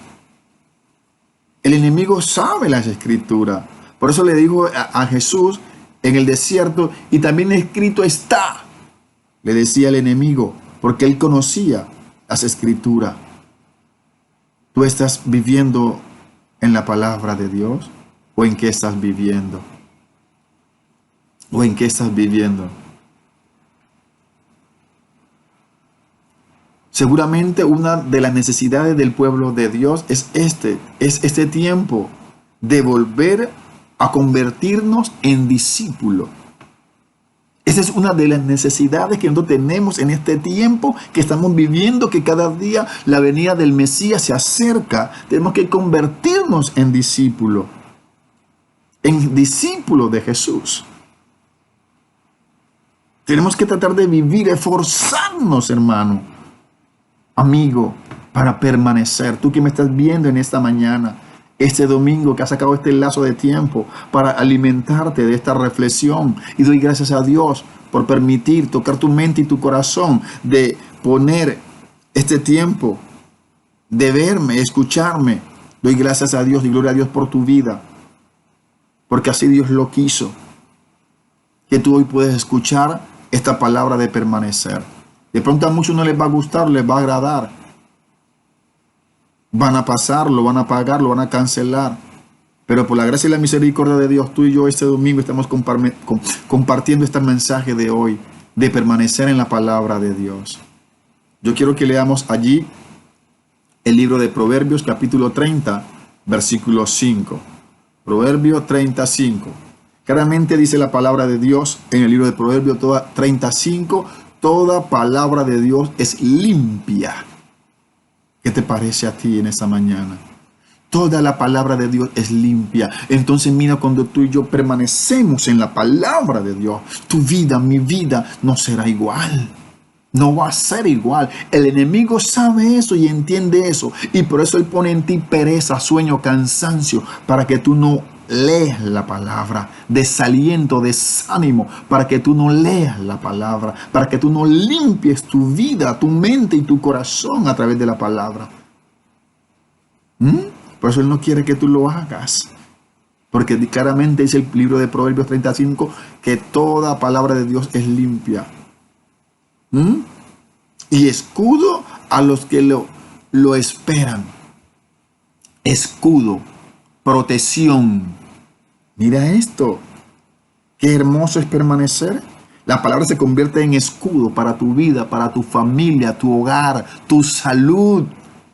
El enemigo sabe las Escrituras. Por eso le dijo a Jesús en el desierto, y también escrito está, le decía el enemigo, porque él conocía las Escrituras. ¿Tú estás viviendo en la palabra de Dios? ¿O en qué estás viviendo? ¿O en qué estás viviendo? Seguramente una de las necesidades del pueblo de Dios es este tiempo de volver a convertirnos en discípulos. Esa es una de las necesidades que nosotros tenemos en este tiempo que estamos viviendo, que cada día la venida del Mesías se acerca. Tenemos que convertirnos en discípulos de Jesús. Tenemos que tratar de vivir, esforzarnos, hermano, amigo, para permanecer. Tú que me estás viendo en esta mañana, este domingo, que has sacado este lazo de tiempo para alimentarte de esta reflexión. Y doy gracias a Dios por permitir tocar tu mente y tu corazón, de poner este tiempo, de verme, escucharme. Doy gracias a Dios y gloria a Dios por tu vida, porque así Dios lo quiso, que tú hoy puedes escuchar esta palabra de permanecer. De pronto a muchos no les va a gustar, les va a agradar. Van a pasarlo, van a pagarlo, van a cancelar. Pero por la gracia y la misericordia de Dios, tú y yo este domingo estamos compartiendo este mensaje de hoy, de permanecer en la palabra de Dios. Yo quiero que leamos allí el libro de Proverbios, capítulo 30, versículo 5. Proverbio 35. Claramente dice la palabra de Dios en el libro de Proverbios 35, toda palabra de Dios es limpia. ¿Qué te parece a ti en esta mañana? Toda la palabra de Dios es limpia. Entonces mira, cuando tú y yo permanecemos en la palabra de Dios, tu vida, mi vida, no será igual. No va a ser igual. El enemigo sabe eso y entiende eso. Y por eso él pone en ti pereza, sueño, cansancio, para que tú no leas la palabra. Desaliento, desánimo, para que tú no leas la palabra. Para que tú no limpies tu vida, tu mente y tu corazón a través de la palabra. Por eso él no quiere que tú lo hagas. Porque claramente dice el libro de Proverbios 35 que toda palabra de Dios es limpia. Y escudo a los que lo esperan. Escudo, protección. Mira esto. Qué hermoso es permanecer. La palabra se convierte en escudo para tu vida, para tu familia, tu hogar, tu salud.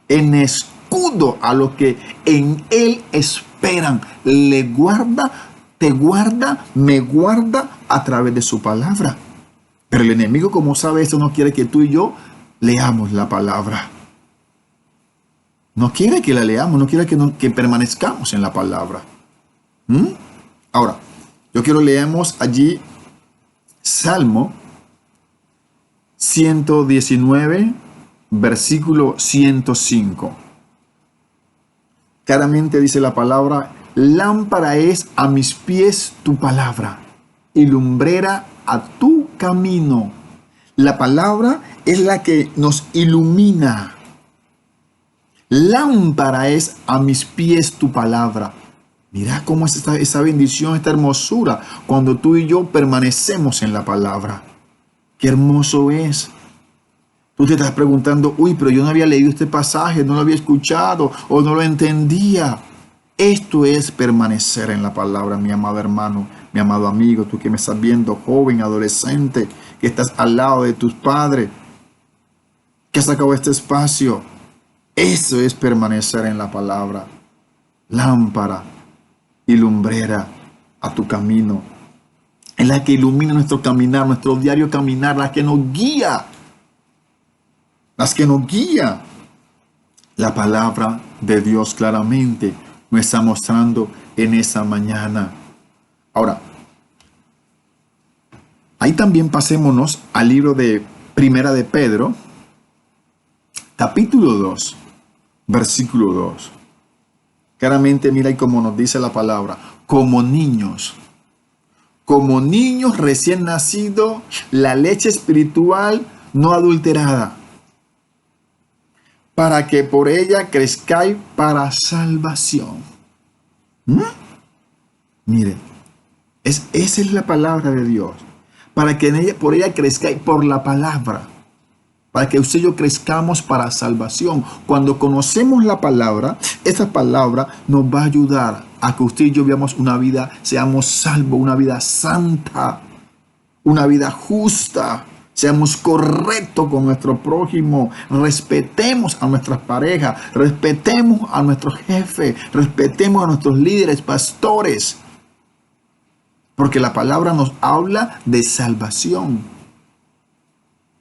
En escudo a los que en él esperan. Le guarda, te guarda, me guarda a través de su palabra. Pero el enemigo, como sabe esto, no quiere que tú y yo leamos la palabra. No quiere que la leamos, no quiere que permanezcamos en la palabra. Ahora, yo quiero leemos allí Salmo 119, versículo 105. Claramente dice la palabra: lámpara es a mis pies tu palabra y lumbrera a tu camino. La palabra es la que nos ilumina. Lámpara es a mis pies tu palabra. Mira cómo es esa bendición, esta hermosura, cuando tú y yo permanecemos en la palabra. Qué hermoso es. Tú te estás preguntando, pero yo no había leído este pasaje, no lo había escuchado o no lo entendía. Esto es permanecer en la palabra, mi amado hermano, mi amado amigo, tú que me estás viendo, joven, adolescente, que estás al lado de tus padres, que has sacado este espacio. Eso es permanecer en la palabra. Lámpara y lumbrera a tu camino. Es la que ilumina nuestro caminar, nuestro diario caminar, la que nos guía. Las que nos guía. La palabra de Dios claramente nos está mostrando en esa mañana. Ahora, ahí también pasémonos al libro de Primera de Pedro, capítulo 2, versículo 2. Claramente mira y como nos dice la palabra, como niños recién nacidos, la leche espiritual no adulterada, para que por ella crezcáis para salvación. Mire, esa es la palabra de Dios. Para que por ella crezcáis por la palabra. Para que usted y yo crezcamos para salvación. Cuando conocemos la palabra, esa palabra nos va a ayudar a que usted y yo vivamos una vida, seamos salvos, una vida santa, una vida justa, seamos correctos con nuestro prójimo, respetemos a nuestras parejas, respetemos a nuestros jefes, respetemos a nuestros líderes, pastores, porque la palabra nos habla de salvación.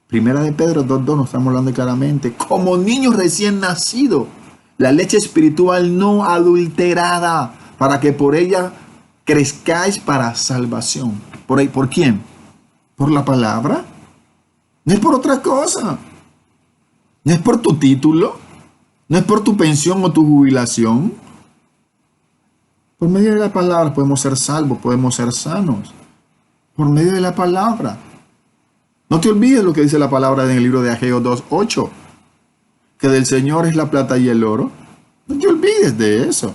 Primera de Pedro 2:2 nos estamos hablando claramente. Como niños recién nacidos, la leche espiritual no adulterada, para que por ella crezcáis para salvación. ¿Por quién? ¿Por la palabra? No es por otra cosa. No es por tu título. No es por tu pensión o tu jubilación. Por medio de la palabra podemos ser salvos, podemos ser sanos. Por medio de la palabra. No te olvides lo que dice la palabra en el libro de Ageo 2:8, que del Señor es la plata y el oro. No te olvides de eso.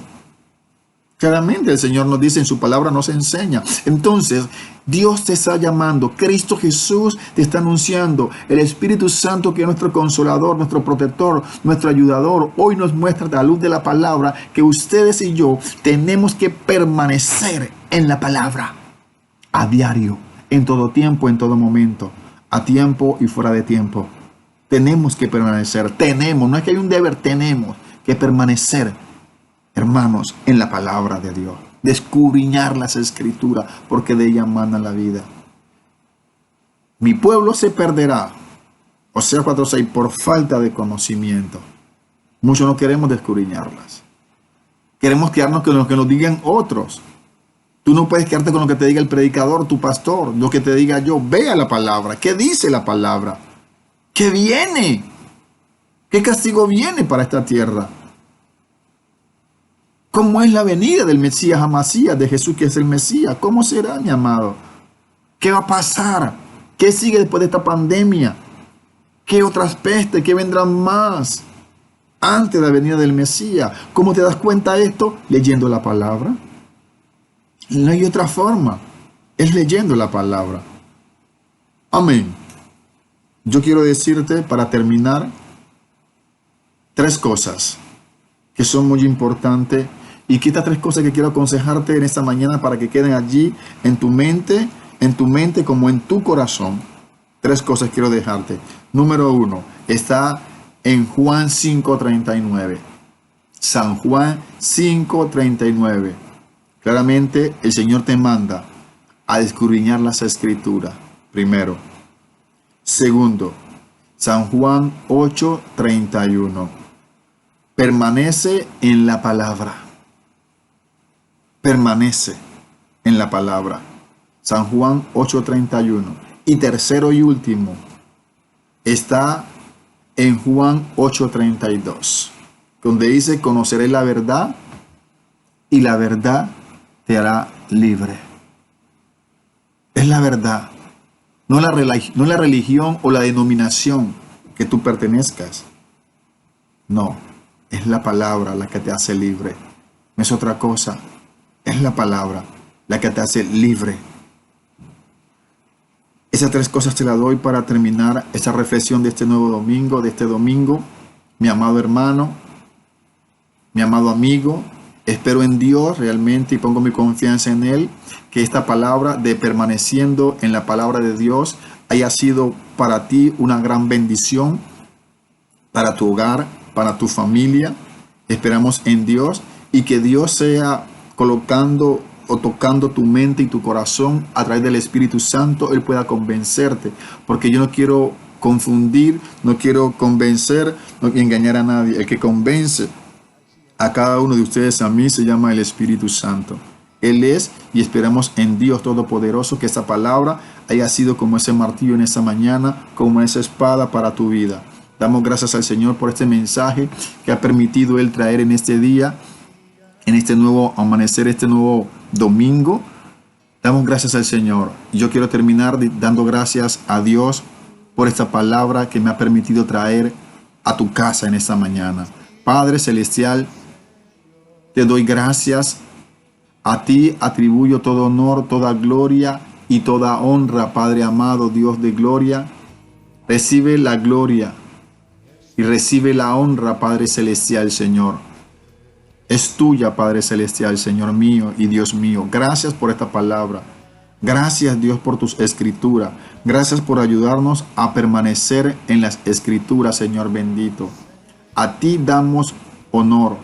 Claramente el Señor nos dice en su palabra, nos enseña. Entonces, Dios te está llamando, Cristo Jesús te está anunciando, el Espíritu Santo, que es nuestro consolador, nuestro protector, nuestro ayudador, hoy nos muestra a la luz de la palabra que ustedes y yo tenemos que permanecer en la palabra a diario, en todo tiempo, en todo momento. A tiempo y fuera de tiempo. Tenemos que permanecer. No es que hay un deber, tenemos que permanecer, hermanos, en la palabra de Dios. Descudriñar las escrituras, porque de ellas mana la vida. Mi pueblo se perderá. Oseas 4:6, por falta de conocimiento. Muchos no queremos descudriñarlas. Queremos quedarnos con lo que nos digan otros. Tú no puedes quedarte con lo que te diga el predicador, tu pastor, lo que te diga yo. Ve a la palabra. ¿Qué dice la palabra? ¿Qué viene? ¿Qué castigo viene para esta tierra? ¿Cómo es la venida del Mesías a Masías, de Jesús que es el Mesías? ¿Cómo será, mi amado? ¿Qué va a pasar? ¿Qué sigue después de esta pandemia? ¿Qué otras pestes? ¿Qué vendrán más antes de la venida del Mesías? ¿Cómo te das cuenta de esto? Leyendo la palabra. No hay otra forma. Es leyendo la palabra. Amén. Yo quiero decirte, para terminar, 3 cosas que son muy importantes. Y que estas 3 cosas que quiero aconsejarte en esta mañana para que queden allí en tu mente como en tu corazón. 3 cosas quiero dejarte. Número 1, está en Juan 5:39. San Juan 5:39. Claramente el Señor te manda a escudriñar las escrituras, primero. Segundo, San Juan 8:31. Permanece en la palabra. Permanece en la palabra. San Juan 8:31. Y tercero y último, está en Juan 8:32, donde dice: conoceré la verdad y la verdad te hará libre. Es la verdad, no la religión o la denominación que tú pertenezcas. No, es la palabra la que te hace libre. No es otra cosa. Es la palabra la que te hace libre. Esas 3 cosas te las doy para terminar esta reflexión de este nuevo domingo, mi amado hermano, mi amado amigo. Espero en Dios realmente y pongo mi confianza en Él, que esta palabra de permaneciendo en la palabra de Dios haya sido para ti una gran bendición, para tu hogar, para tu familia. Esperamos en Dios y que Dios sea colocando o tocando tu mente y tu corazón a través del Espíritu Santo. Él pueda convencerte, porque yo no quiero confundir, no quiero convencer, no quiero engañar a nadie. El que convence a cada uno de ustedes, a mí, se llama el Espíritu Santo. Él es, y esperamos en Dios Todopoderoso que esta palabra haya sido como ese martillo en esta mañana, como esa espada para tu vida. Damos gracias al Señor por este mensaje que ha permitido Él traer en este día, en este nuevo amanecer, este nuevo domingo. Damos gracias al Señor. Yo quiero terminar dando gracias a Dios por esta palabra que me ha permitido traer a tu casa en esta mañana. Padre celestial, te doy gracias. A ti atribuyo todo honor, toda gloria y toda honra, Padre amado, Dios de gloria. Recibe la gloria y recibe la honra, Padre celestial, Señor. Es tuya, Padre celestial, Señor mío y Dios mío. Gracias por esta palabra. Gracias, Dios, por tus escrituras. Gracias por ayudarnos a permanecer en las escrituras, Señor bendito. A ti damos honor,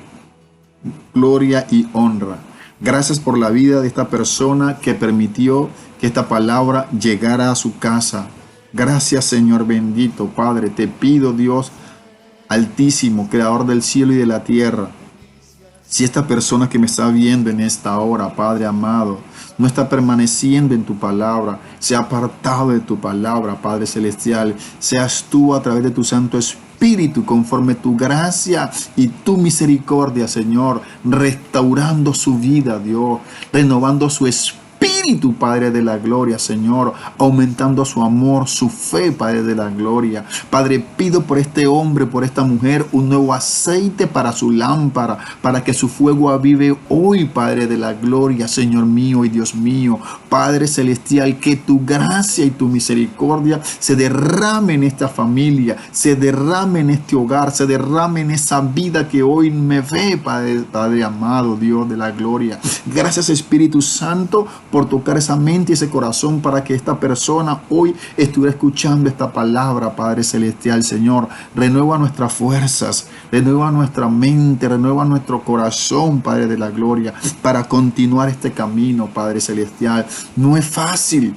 gloria y honra. Gracias por la vida de esta persona que permitió que esta palabra llegara a su casa. Gracias, Señor bendito, Padre. Te pido, Dios altísimo, creador del cielo y de la tierra, si esta persona que me está viendo en esta hora, Padre amado, no está permaneciendo en tu palabra, se ha apartado de tu palabra, Padre celestial, seas tú a través de tu Santo Espíritu, conforme tu gracia y tu misericordia, Señor, restaurando su vida, Dios, renovando su espíritu, Padre de la gloria, Señor, aumentando su amor, su fe, Padre de la gloria. Padre, pido por este hombre, por esta mujer, un nuevo aceite para su lámpara, para que su fuego avive hoy, Padre de la gloria, Señor mío y Dios mío. Padre celestial, que tu gracia y tu misericordia se derrame en esta familia, se derrame en este hogar, se derrame en esa vida que hoy me ve, Padre amado, Dios de la gloria. Gracias, Espíritu Santo, por tocar esa mente y ese corazón para que esta persona hoy estuviera escuchando esta palabra, Padre celestial, Señor. Renueva nuestras fuerzas, renueva nuestra mente, renueva nuestro corazón, Padre de la gloria, para continuar este camino, Padre celestial. No es fácil,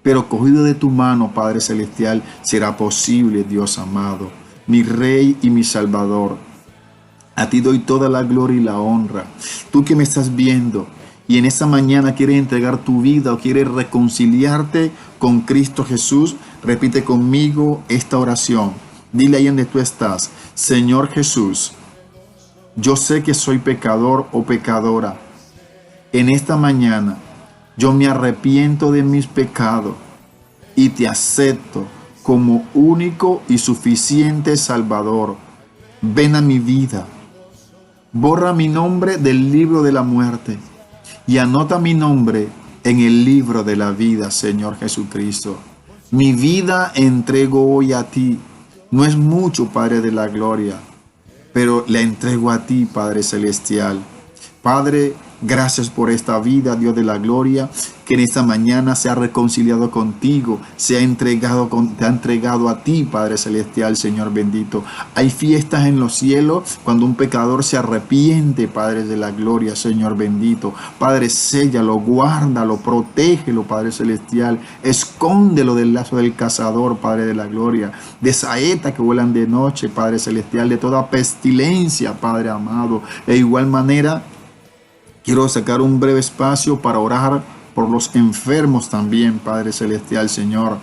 pero cogido de tu mano, Padre celestial, será posible, Dios amado, mi Rey y mi Salvador. A ti doy toda la gloria y la honra. Tú que me estás viendo y en esta mañana quieres entregar tu vida o quieres reconciliarte con Cristo Jesús, repite conmigo esta oración. Dile ahí donde tú estás: Señor Jesús, yo sé que soy pecador o pecadora. En esta mañana yo me arrepiento de mis pecados y te acepto como único y suficiente Salvador. Ven a mi vida, borra mi nombre del libro de la muerte y anota mi nombre en el libro de la vida, Señor Jesucristo. Mi vida entrego hoy a ti. No es mucho, Padre de la gloria, pero la entrego a ti, Padre celestial. Padre, gracias por esta vida, Dios de la gloria, que en esta mañana se ha reconciliado contigo, te ha entregado a ti, Padre celestial, Señor bendito. Hay fiestas en los cielos cuando un pecador se arrepiente, Padre de la gloria, Señor bendito. Padre, séllalo, guárdalo, protégelo, Padre celestial. Escóndelo del lazo del cazador, Padre de la gloria, de saetas que vuelan de noche, Padre celestial, de toda pestilencia, Padre amado. De igual manera, quiero sacar un breve espacio para orar por los enfermos también, Padre celestial, Señor.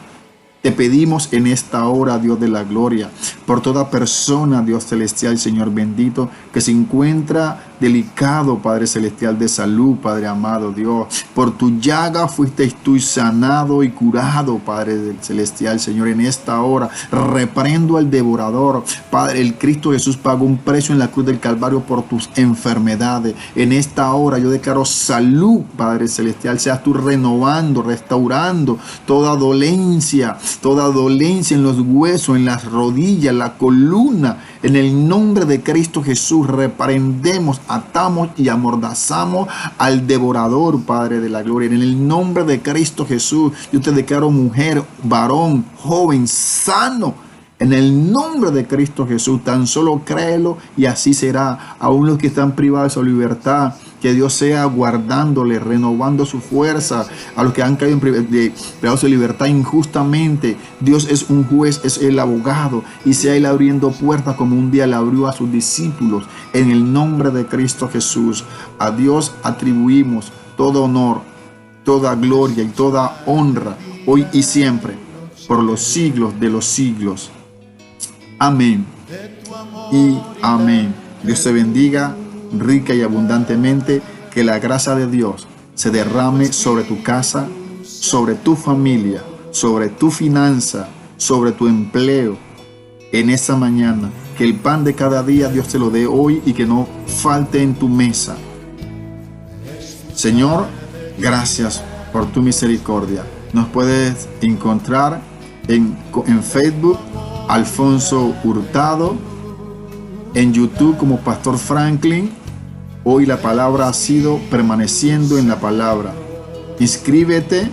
Te pedimos en esta hora, Dios de la gloria, por toda persona, Dios celestial, Señor bendito, que se encuentra delicado, Padre celestial, de salud, Padre amado, Dios. Por tu llaga fuiste tú sanado y curado, Padre celestial, Señor. En esta hora reprendo al devorador. Padre, el Cristo Jesús pagó un precio en la cruz del Calvario por tus enfermedades. En esta hora yo declaro salud, Padre celestial. Seas tú renovando, restaurando toda dolencia en los huesos, en las rodillas, la columna. En el nombre de Cristo Jesús reprendemos, atamos y amordazamos al devorador, Padre de la gloria. En el nombre de Cristo Jesús yo te declaro mujer, varón, joven, sano. En el nombre de Cristo Jesús, tan solo créelo y así será. Aún los que están privados de su libertad, que Dios sea guardándole, renovando su fuerza. A los que han caído privados de su libertad injustamente, Dios es un juez, es el abogado, y sea Él abriendo puertas como un día le abrió a sus discípulos. En el nombre de Cristo Jesús, a Dios atribuimos todo honor, toda gloria y toda honra, hoy y siempre, por los siglos de los siglos. Amén y amén. Dios te bendiga rica y abundantemente. Que la gracia de Dios se derrame sobre tu casa, sobre tu familia, sobre tu finanza, sobre tu empleo. en esta mañana. Que el pan de cada día Dios te lo dé hoy y que no falte en tu mesa. Señor, gracias por tu misericordia. Nos puedes encontrar en Facebook, Alfonso Hurtado, en YouTube como Pastor Franklin. Hoy la palabra ha sido permaneciendo en la palabra. Inscríbete.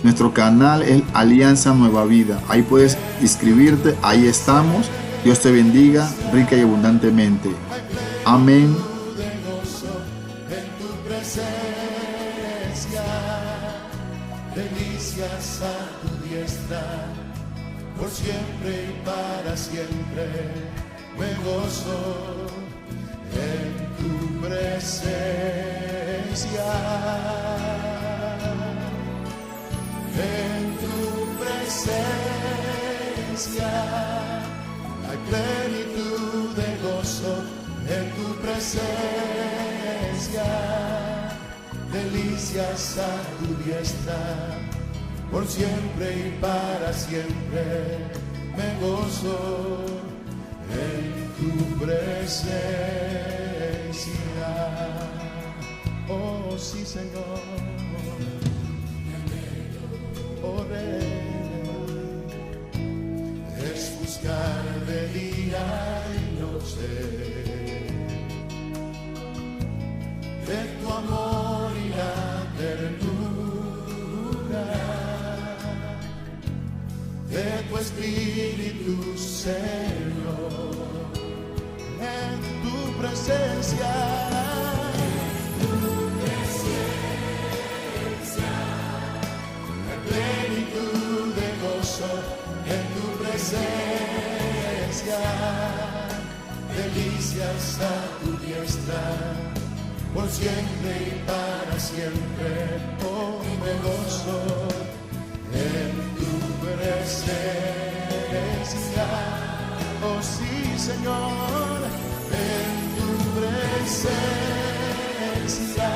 Nuestro canal es Alianza Nueva Vida. Ahí puedes inscribirte. Ahí estamos. Dios te bendiga rica y abundantemente. Amén. Delicias a tu diestra, por siempre y para siempre me gozo en tu presencia. En tu presencia hay plenitud de gozo, en tu presencia delicias a tu diestra, por siempre y para siempre me gozo en tu presencia. Oh sí, Señor, oh Rey, es buscar de día y noche de tu amor y la ternura de tu espíritu, Señor, en tu presencia. La plenitud de gozo en tu presencia, delicias a tu diestra, por siempre y para siempre, oh me gozo en tu presencia, oh sí, Señor.